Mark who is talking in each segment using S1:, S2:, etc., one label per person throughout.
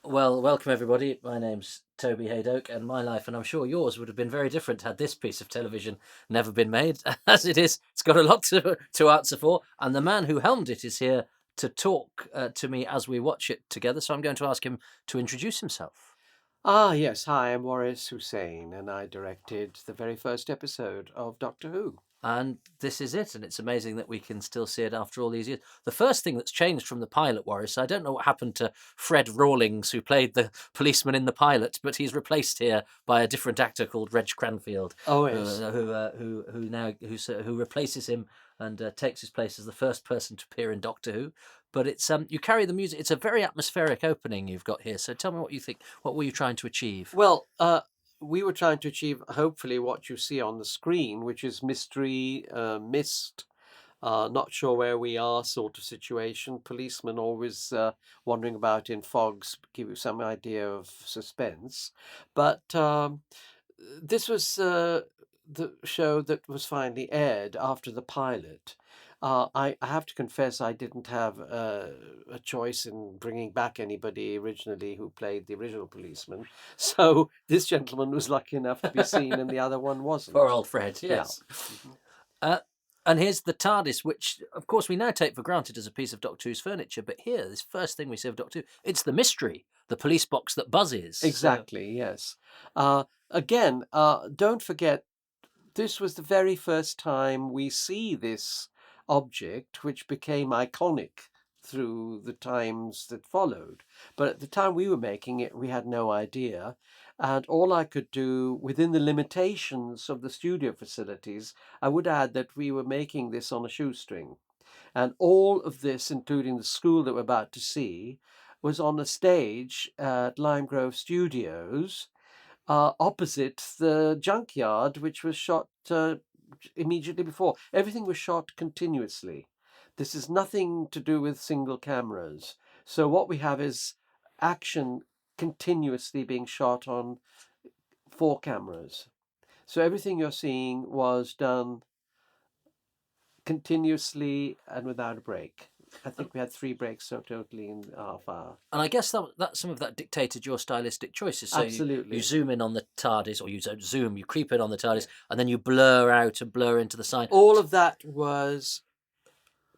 S1: Well, welcome everybody. My name's Toby Hadoke, and my life, and I'm sure yours, would have been very different had this piece of television never been made. As it is, it's got a lot to answer for, and the man who helmed it is here to talk to me as we watch it together. So I'm going to ask him to introduce himself.
S2: Yes. Hi, I'm Waris Hussein, and I directed the very first episode of Doctor Who.
S1: And this is it, and it's amazing that we can still see it after all these years. The first thing that's changed from the pilot, Waris, I don't know what happened to Fred Rawlings, who played the policeman in the pilot, but he's replaced here by a different actor called Reg Cranfield,
S2: Oh,
S1: who
S2: yes.
S1: who replaces him and takes his place as the first person to appear in Doctor Who. But it's you carry the music. It's a very atmospheric opening you've got here. So tell me what you think. What were you trying to achieve?
S2: Well, we were trying to achieve, hopefully, what you see on the screen, which is mystery, mist, not sure where we are sort of situation. Policemen always wandering about in fogs give you some idea of suspense. But this was the show that was finally aired after the pilot. I have to confess I didn't have a choice in bringing back anybody originally who played the original policeman. So this gentleman was lucky enough to be seen and the other one
S1: Poor
S2: wasn't.
S1: old Fred,
S2: Yeah.
S1: yes.
S2: Mhm.
S1: Uh, and here's the TARDIS, which, of course, we now take for granted as a piece of Doctor Who's furniture. But here, this first thing we see of Doctor Who, it's the mystery, the police box that buzzes. So,
S2: Exactly, yes. Again, don't forget, this was the very first time we see this object, which became iconic through the times that followed. But at the time we were making it, we had no idea. And all I could do within the limitations of the studio facilities, I would add that we were making this on a shoestring. And all of this, including the school that we're about to see, was on a stage at Lime Grove Studios opposite the junkyard, which was shot immediately before. Everything was shot continuously. This is nothing to do with single cameras. So what we have is action continuously being shot on four cameras. So everything you're seeing was done continuously and without a break. I
S1: and,
S2: think we had three breaks, so totally in half hour.
S1: and I guess that some of that dictated your stylistic choices. So you
S2: Absolutely.
S1: zoom in on the TARDIS, or you don't zoom, you creep in on the TARDIS,
S2: Yeah.
S1: and then you blur out and blur into the side.
S2: All of that was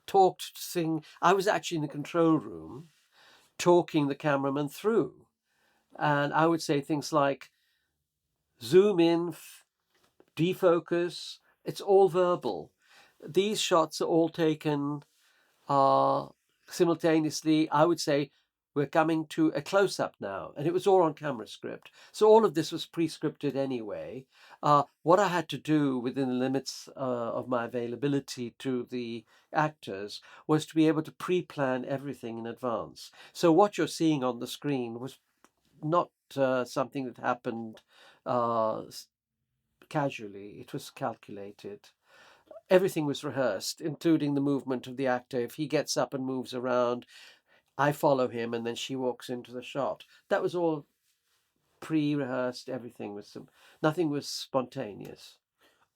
S2: talked thing. I was actually in the control room talking the cameraman through. And I would say things like zoom in, defocus. It's all verbal. These shots are all taken simultaneously. I would say we're coming to a close up now. And it was all on camera script. So all of this was pre scripted anyway. What I had to do within the limits of my availability to the actors was to be able to pre plan everything in advance. So what you're seeing on the screen was not something that happened uh, casually, it was calculated. Everything was rehearsed, including the movement of the actor. If he gets up and moves around, I follow him, and then she walks into the shot. That was all pre-rehearsed. Everything was nothing was spontaneous.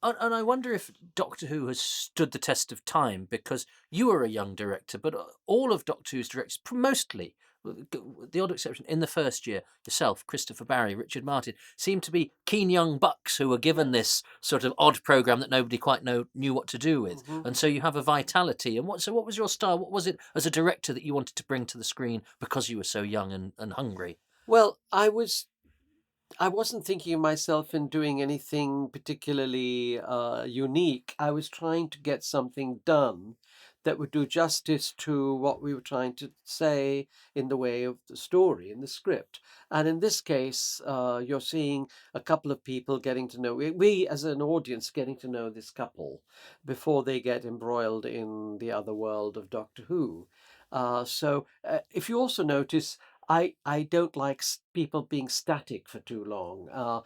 S1: And I wonder if Doctor Who has stood the test of time, because you were a young director, but all of Doctor Who's directors, mostly, with the odd exception, in the first year, yourself, Christopher Barry, Richard Martin, seemed to be keen young bucks who were given
S2: Yes.
S1: this sort of odd program that nobody quite knew what to do with.
S2: Hmm.
S1: And so you have a vitality. And what was your style? What was it as a director that you wanted to bring to the screen because you were so young and hungry?
S2: Well, I wasn't thinking of myself in doing anything particularly unique. I was trying to get something done that would do justice to what we were trying to say in the way of the story, in the script. And in this case, you're seeing a couple of people getting to know, we as an audience getting to know this couple before they get embroiled in the other world of Doctor Who. If you also notice, I don't like people being static for too long.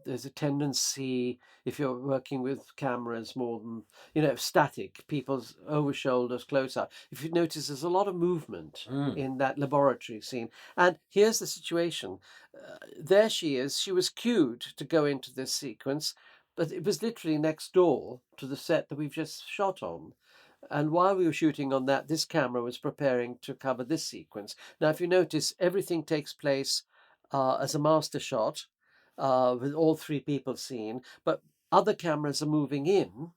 S2: There's a tendency, if you're working with cameras more than, static, people's over shoulders, close up. If you notice, there's a lot of movement
S1: Mm.
S2: in that laboratory scene. And here's the situation. There she is. She was cued to go into this sequence, but it was literally next door to the set that we've just shot on. And while we were shooting on that, this camera was preparing to cover this sequence. Now, if you notice, everything takes place as a master shot with all three people seen, but other cameras are moving in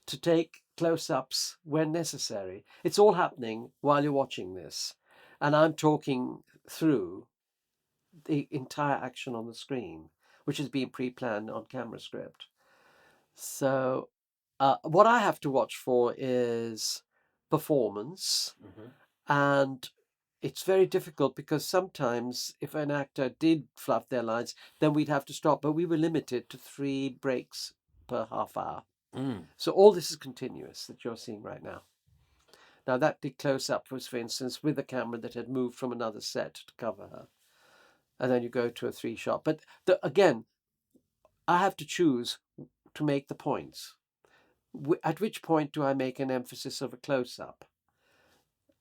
S2: to take close-ups when necessary. It's all happening while you're watching this. And I'm talking through the entire action on the screen, which has been pre-planned on camera script. So what I have to watch for is performance, and it's very difficult because sometimes if an actor did fluff their lines, then we'd have to stop, but we were limited to 3 breaks per half hour. So all this is continuous that you're seeing right now. Now that the close-up was, for instance, with a camera that had moved from another set to cover her, and then you go to a 3-shot. But again, I have to choose to make the points. At which point do I make an emphasis of a close-up?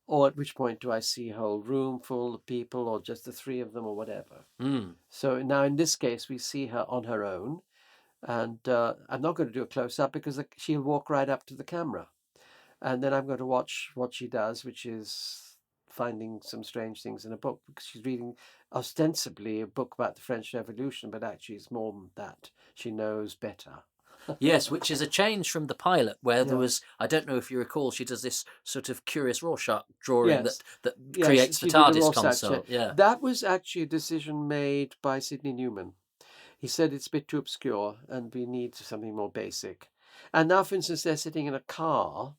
S2: Or at which point do I see a whole room full of people, or just the 3 of them, or whatever? So now in this case, we see her on her own, and I'm not going to do a close-up because she'll walk right up to the camera. And then I'm going to watch what she does, which is finding some strange things in a book, because she's reading ostensibly a book about the French Revolution, but actually it's more than that. She knows better.
S1: Yes, which is a change from the pilot, where there was, I don't know if you recall, she does this sort of curious Rorschach drawing that creates the TARDIS console. Yeah.
S2: That was actually a decision made by Sidney Newman. He said it's a bit too obscure and we need something more basic. And now, for instance, they're sitting in a car.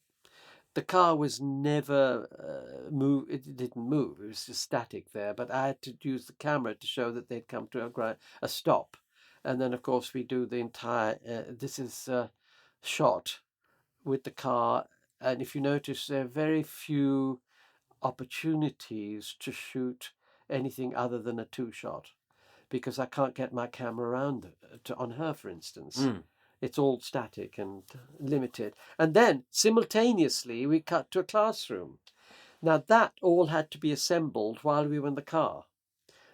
S2: The car was never moved. It didn't move. It was just static there. But I had to use the camera to show that they'd come to a stop. And then, of course, we do the entire, this is shot with the car. And if you notice, there are very few opportunities to shoot anything other than a 2-shot, because I can't get my camera around on her, for instance. It's all static and limited. And then simultaneously we cut to a classroom. Now that all had to be assembled while we were in the car.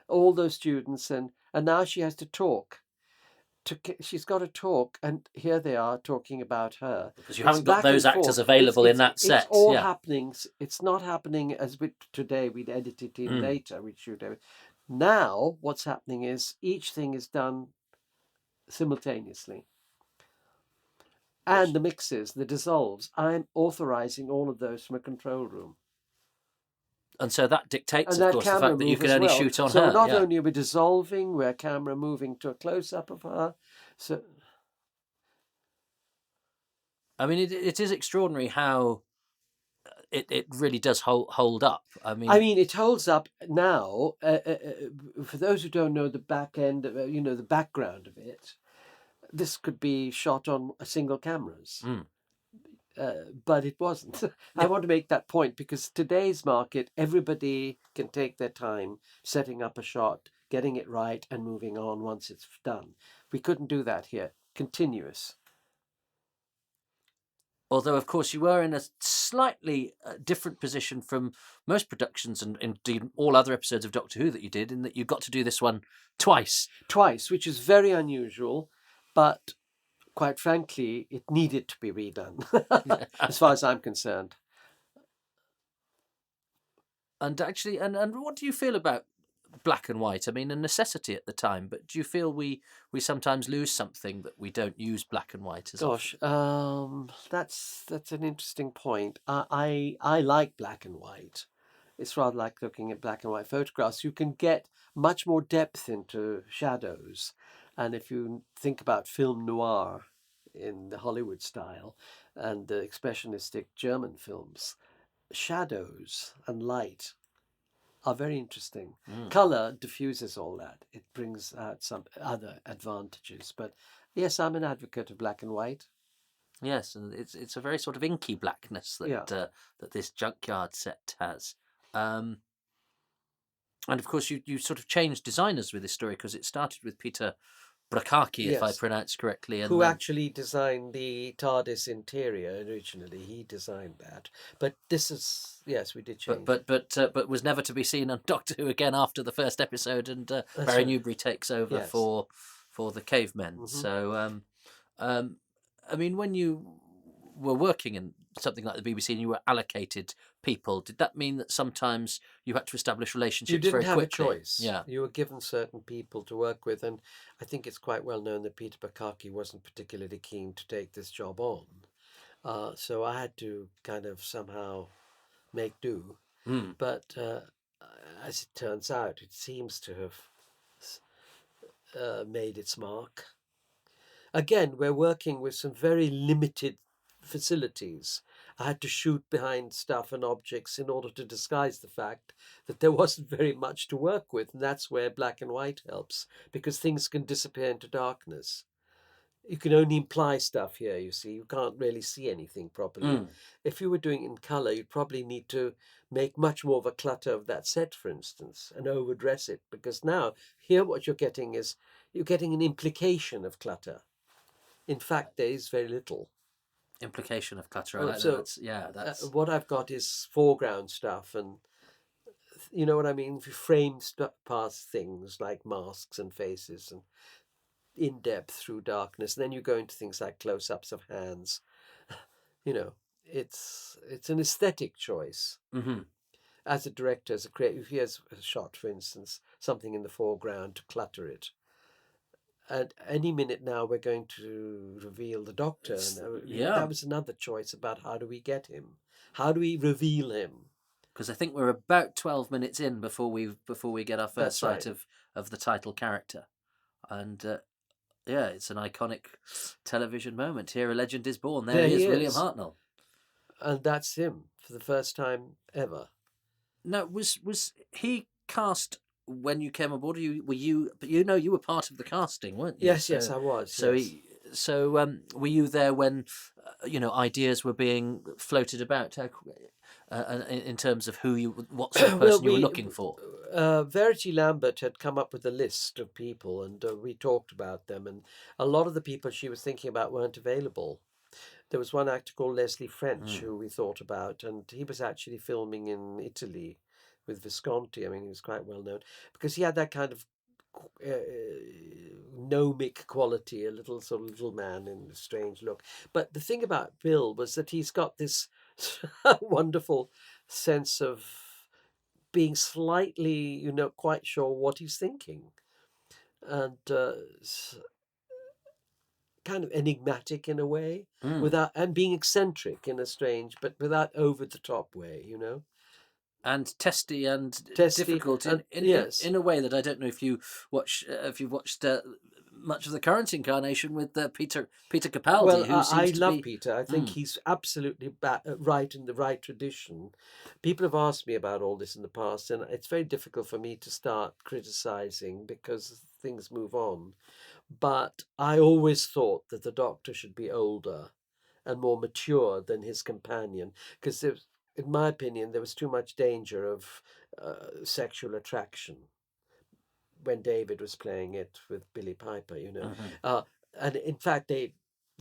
S2: All those students, and now she has to talk. She's got to talk, and here they are talking about her.
S1: Because you haven't got those actors available in that set.
S2: It's all happening. It's not happening as today we'd edit it in later. We'd shoot everything. Now what's happening is each thing is done simultaneously. And the mixes, the dissolves, I'm authorizing all of those from a control room.
S1: And so that dictates, of course, the fact that you can only shoot on her.
S2: So not only are we dissolving, we're camera moving to a close-up of her. So,
S1: I mean, it is extraordinary how it really does hold up. I mean,
S2: it holds up now. For those who don't know the back end, the background of it, this could be shot on single cameras. But it wasn't. I want to make that point because today's market, everybody can take their time setting up a shot, getting it right, and moving on once it's done. We couldn't do that here. Continuous.
S1: Although, of course, you were in a slightly different position from most productions and indeed all other episodes of Doctor Who that you did, in that you got to do this one twice.
S2: Twice, which is very unusual, but quite frankly, it needed to be redone, as far as I'm concerned.
S1: And actually, and what do you feel about black and white? I mean, a necessity at the time, but do you feel we sometimes lose something that we don't use black and white as often?
S2: That's an interesting point. I like black and white. It's rather like looking at black and white photographs. You can get much more depth into shadows. And if you think about film noir in the Hollywood style and the expressionistic German films, shadows and light are very interesting. Color diffuses all that. It brings out some other advantages. But yes, I'm an advocate of black and white.
S1: Yes, and it's a very sort of inky blackness that that this junkyard set has. And of course, you sort of changed designers with this story, because it started with Peter Brakaki, if I pronounce correctly, and
S2: who actually designed the TARDIS interior originally. He designed that, but this is we did change.
S1: But was never to be seen on Doctor Who again after the first episode, and Barry Newbury takes over for the Cavemen. So, I mean, when you were working in something like the BBC and you were allocated people, did that mean that sometimes you had to establish
S2: You
S1: relationships
S2: didn't
S1: very
S2: have a
S1: quickly?
S2: choice.
S1: Yeah.
S2: You were given certain people to work with, and I think it's quite well known that Peter Bakaki wasn't particularly keen to take this job on. So I had to kind of somehow make do.
S1: Mm.
S2: But as it turns out, it seems to have made its mark. Again, we're working with some very limited facilities. I had to shoot behind stuff and objects in order to disguise the fact that there wasn't very much to work with. And that's where black and white helps, because things can disappear into darkness. You can only imply stuff here, you see. You can't really see anything properly.
S1: Mm.
S2: If you were doing it in colour, you'd probably need to make much more of a clutter of that set, for instance, and overdress it. Because now, here what you're getting is, you're getting an implication of clutter. In fact, there is very little.
S1: Implication of clutter. I like
S2: So,
S1: that. That's
S2: what I've got is foreground stuff, and you know what I mean? If you frame past things like masks and faces and in depth through darkness, and then you go into things like close ups of hands. You know, it's an aesthetic choice.
S1: Mm-hmm.
S2: As a director, as a creator, if he has a shot, for instance, something in the foreground to clutter it. At any minute now, we're going to reveal the Doctor. And
S1: Yeah,
S2: that was another choice about how do we get him? How do we reveal him?
S1: because I think we're about 12 minutes in before we get our first
S2: That's
S1: sight
S2: right.
S1: of the title character, and yeah, it's an iconic television moment. Here, a legend is born. There he is, William Hartnell,
S2: and that's him for the first time ever.
S1: Now, was he cast when you came aboard? Were you? But you were part of the casting, weren't you?
S2: Yes, yes, I was.
S1: So,
S2: yes.
S1: were you there when ideas were being floated about in terms of what sort of person you were looking for?
S2: Verity Lambert had come up with a list of people, and we talked about them. And a lot of the people she was thinking about weren't available. There was one actor called Leslie French who we thought about, and he was actually filming in Italy with Visconti. I mean, he was quite well known because he had that kind of gnomic quality, a little sort of little man in a strange look. But the thing about Bill was that he's got this wonderful sense of being slightly, quite sure what he's thinking, and kind of enigmatic in a way, without, and being eccentric in a strange but without over the top way.
S1: And testy and
S2: Testy,
S1: difficult
S2: yes.
S1: in a way that I don't know if you've watched much of the current incarnation with Peter Capaldi.
S2: Well,
S1: who seems
S2: I
S1: to
S2: love
S1: be...
S2: Peter. I think he's absolutely right in the right tradition. People have asked me about all this in the past, and it's very difficult for me to start criticizing because things move on. But I always thought that the Doctor should be older and more mature than his companion, because in my opinion, there was too much danger of sexual attraction when David was playing it with Billy Piper. And in fact, the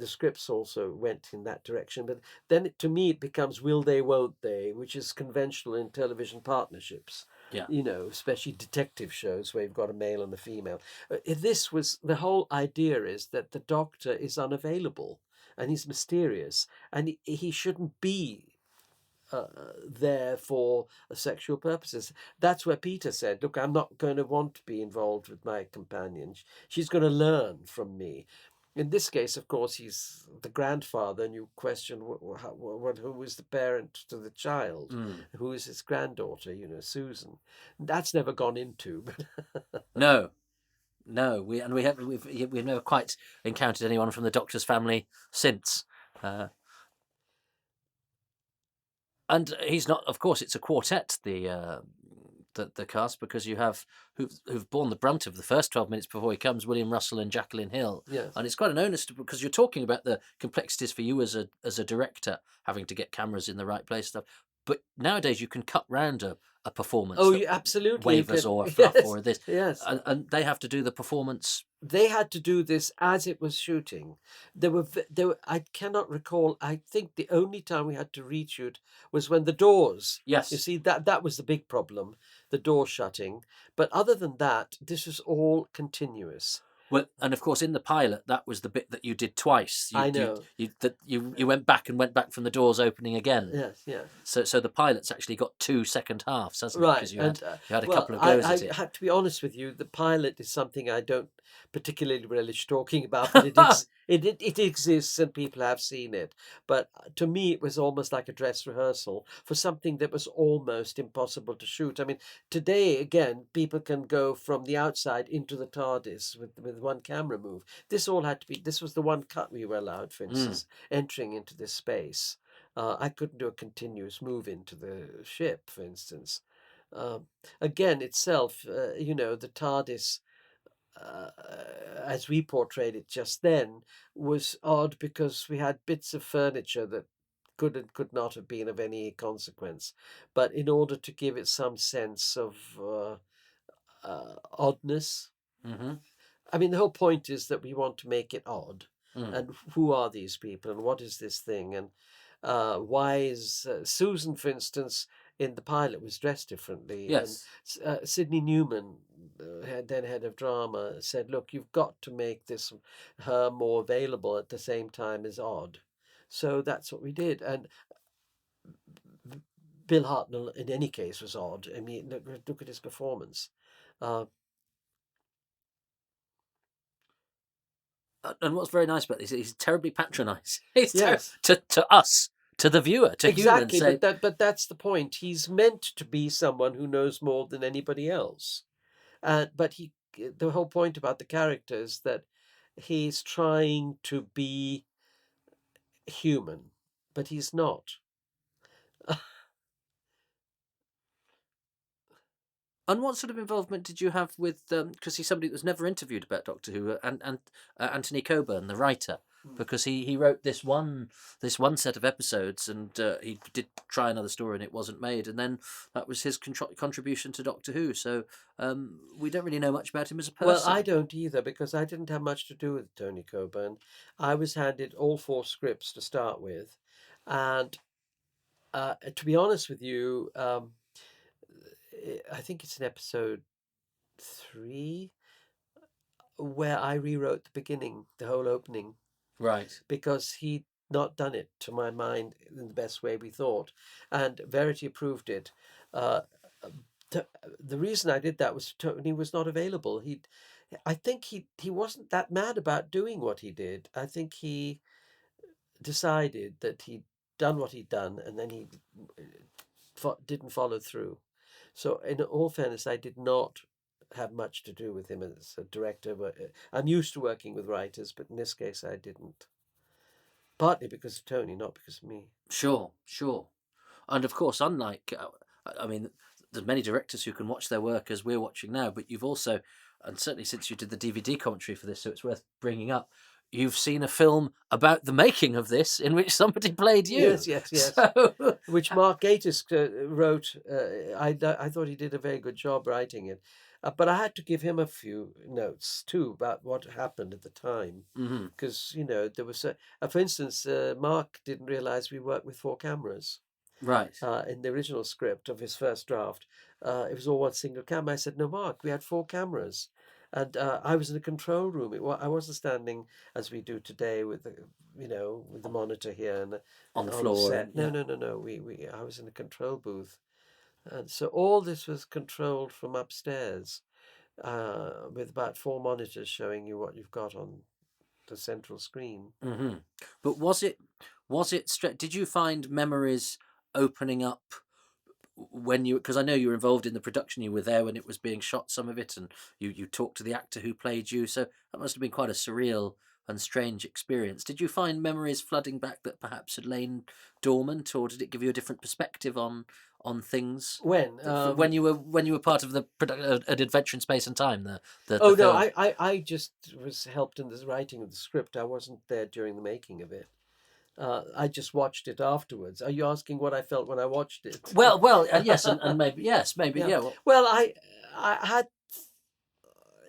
S2: scripts also went in that direction. But then, to me, it becomes will they, won't they, which is conventional in television partnerships.
S1: Yeah.
S2: Especially detective shows where you've got a male and a female. This was the whole idea is that the Doctor is unavailable and he's mysterious, and he shouldn't be there for sexual purposes. That's where Peter said, look, I'm not going to want to be involved with my companion. She's going to learn from me. In this case, of course, he's the grandfather, and you question who is the parent to the child, who is his granddaughter, Susan. That's never gone into.
S1: No, we've never quite encountered anyone from the Doctor's family since. And he's not. Of course, it's a quartet. The cast, because you have who've borne the brunt of the first 12 minutes before he comes, William Russell and Jacqueline Hill.
S2: Yes.
S1: And it's quite an onus because you're talking about the complexities for you as a director, having to get cameras in the right place and stuff. But nowadays you can cut round a performance.
S2: Oh, absolutely.
S1: Wavers or a fluff or this.
S2: Yes.
S1: And they have to do the performance.
S2: They had to do this as it was shooting. There were. I cannot recall. I think the only time we had to reshoot was when the doors.
S1: Yes.
S2: You see, that was the big problem, the door shutting. But other than that, this was all continuous.
S1: Well, and of course, in the pilot, that was the bit that you did twice.
S2: I know.
S1: You went back and went back from the doors opening again.
S2: Yes, yeah.
S1: So the pilot's actually got two second halves, hasn't it?
S2: Right,
S1: Because
S2: and
S1: you had a
S2: well,
S1: couple of goes
S2: I
S1: at it.
S2: have to be honest with you. The pilot is something I don't particularly relish talking about, but it exists and people have seen it. But to me, it was almost like a dress rehearsal for something that was almost impossible to shoot. I mean, today again, people can go from the outside into the TARDIS with one camera move. This all had to be. This was the one cut we were allowed, for instance, entering into this space. I couldn't do a continuous move into the ship, for instance. Um, Again, itself, the TARDIS, uh, as we portrayed it just then, was odd because we had bits of furniture that could and could not have been of any consequence. But in order to give it some sense of oddness,
S1: Mm-hmm.
S2: I mean, the whole point is that we want to make it odd.
S1: Mm.
S2: And who are these people and what is this thing? And why is Susan, for instance, in the pilot was dressed differently? And
S1: Yes.
S2: Sidney Newman, then head of drama, said, look, you've got to make this her more available at the same time as odd. So that's what we did. And Bill Hartnell, in any case, was odd. I mean, look at his performance. Uh,
S1: And what's very nice about this, he's terribly patronising. He's
S2: yes.
S1: to us, to the viewer, to humans.
S2: Exactly, but that's the point. He's meant to be someone who knows more than anybody else. But the whole point about the character is that he's trying to be human, but he's not.
S1: And what sort of involvement did you have with? Because he's somebody that was never interviewed about Doctor Who, and Anthony Coburn, the writer, because he wrote this one set of episodes, and he did try another story, and it wasn't made, and then that was his contribution to Doctor Who. So we don't really know much about him as a person.
S2: Well, I don't either because I didn't have much to do with Tony Coburn. I was handed all 4 scripts to start with, and to be honest with you, I think it's in episode 3 where I rewrote the beginning, the whole opening,
S1: right,
S2: because he'd not done it, to my mind, in the best way we thought, and Verity approved it. Uh, the reason I did that was Tony was not available. I think he wasn't that mad about doing what he did. I think he decided that he'd done what he'd done, and then he didn't follow through. So, in all fairness, I did not have much to do with him as a director. But I'm used to working with writers, but in this case, I didn't. Partly because of Tony, not because of me.
S1: sure, and of course, unlike, I mean, there's many directors who can watch their work as we're watching now, but you've also, and certainly since you did the DVD commentary for this, so it's worth bringing up. You've seen a film about the making of this in which somebody played you.
S2: Yes.
S1: So,
S2: Which Mark Gatiss wrote. I thought he did a very good job writing it. But I had to give him a few notes too about what happened at the time. Because, there was, for instance, Mark didn't realize we worked with 4 cameras.
S1: right.
S2: In the original script of his first draft. It was all one single camera. I said, no, Mark, we had 4 cameras. And I was in a control room. I wasn't standing as we do today with the monitor here and
S1: On the
S2: on
S1: floor.
S2: set. No. I was in a control booth. And so all this was controlled from upstairs with about 4 monitors showing you what you've got on the central screen.
S1: But did you find memories opening up when you, because I know you were involved in the production, you were there when it was being shot, some of it, and you talked to the actor who played you, so that must have been quite a surreal and strange experience. Did you find memories flooding back that perhaps had lain dormant, or did it give you a different perspective on things
S2: When
S1: when you were part of the an Adventure in Space and Time, the
S2: no,
S1: film?
S2: I just was helped in the writing of the script. I wasn't there during the making of it. I just watched it afterwards. Are you asking what I felt when I watched it?
S1: Well, yes, and maybe yes, maybe
S2: Yeah.
S1: yeah.
S2: Well, I had.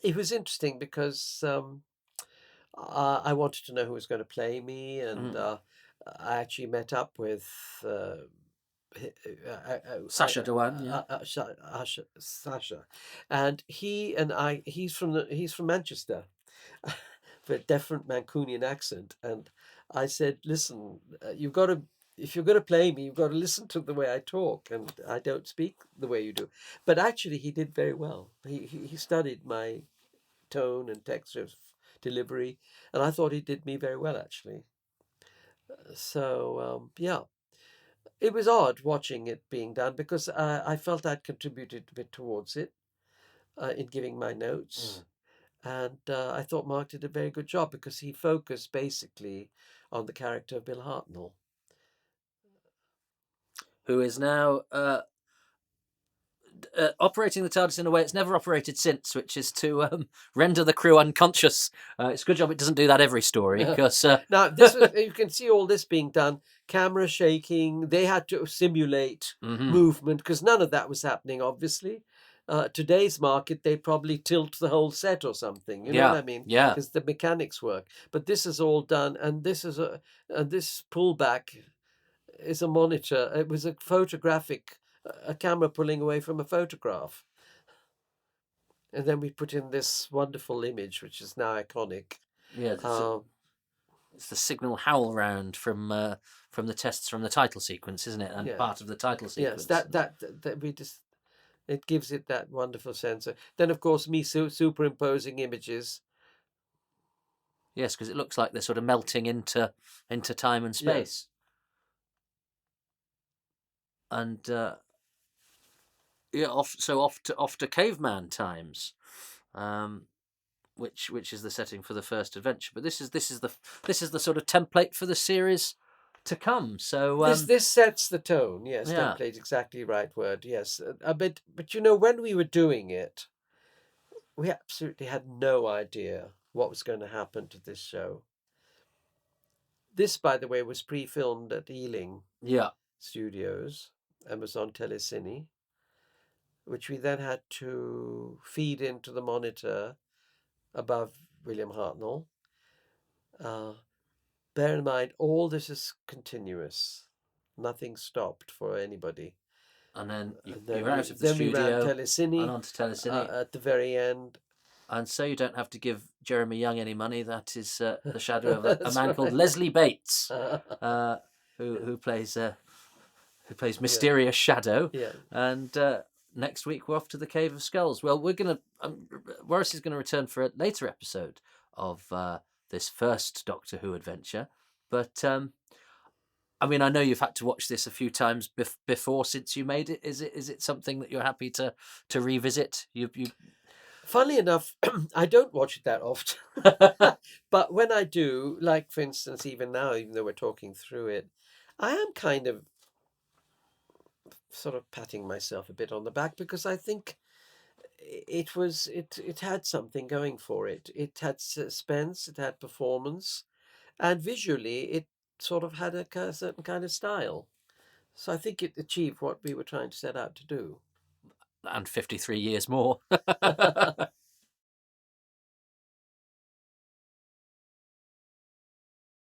S2: It was interesting because I wanted to know who was going to play me, and I actually met up with
S1: Sacha Dhawan,
S2: Sasha, and he's from Manchester, with a different Mancunian accent. And I said, listen, you've got to, if you're going to play me, you've got to listen to the way I talk, and I don't speak the way you do. But actually, he did very well. He studied my tone and texture of delivery, and I thought he did me very well, actually. So, yeah, it was odd watching it being done because I felt I'd contributed a bit towards it in giving my notes. And I thought Mark did a very good job because he focused basically on the character of Bill Hartnell.
S1: Who is now operating the TARDIS in a way it's never operated since, which is to render the crew unconscious. It's a good job it doesn't do that every story, because
S2: Now, this was, you can see all this being done, camera shaking, they had to simulate movement because none of that was happening, obviously. Today's market, they probably tilt the whole set or something. You know what I mean?
S1: Yeah.
S2: Because the mechanics work. But this is all done, and this is this pullback is a monitor. It was a photographic, a camera pulling away from a photograph. And then we put in this wonderful image, which is now iconic.
S1: Yeah, it's the signal howl round from the tests from the title sequence, isn't it? And part of the title sequence.
S2: Yes, that we just, it gives it that wonderful sense. Then, of course, me superimposing images.
S1: Yes, because it looks like they're sort of melting into time and space. Yeah. And off to caveman times, which is the setting for the first adventure. But this is the sort of template for the series to come. So
S2: this sets the tone. Yes, template, exactly right word. Yes, but you know, when we were doing it, we absolutely had no idea what was going to happen to this show. This, by the way, was pre-filmed at Ealing Studios and was on Telecine, which we then had to feed into the monitor above William Hartnell. Bear in mind, all this is continuous. Nothing stopped for anybody.
S1: And then you're out of the studio.
S2: We ran Telecine
S1: and onto Telecine
S2: at the very end.
S1: And so you don't have to give Jeremy Young any money. That is the shadow of a man called Leslie Bates, who plays mysterious Shadow.
S2: Yeah.
S1: And next week we're off to the Cave of Skulls. Well, we're gonna Waris is gonna return for a later episode of this first Doctor Who adventure. But I mean, I know you've had to watch this a few times before since you made it. Is it something that you're happy to revisit? You.
S2: Funnily enough, I don't watch it that often. But when I do, like for instance, even now, even though we're talking through it, I am kind of sort of patting myself a bit on the back because I think it had something going for it. It had suspense, it had performance, and visually it sort of had a certain kind of style. So I think it achieved what we were trying to set out to do.
S1: And 53 years more.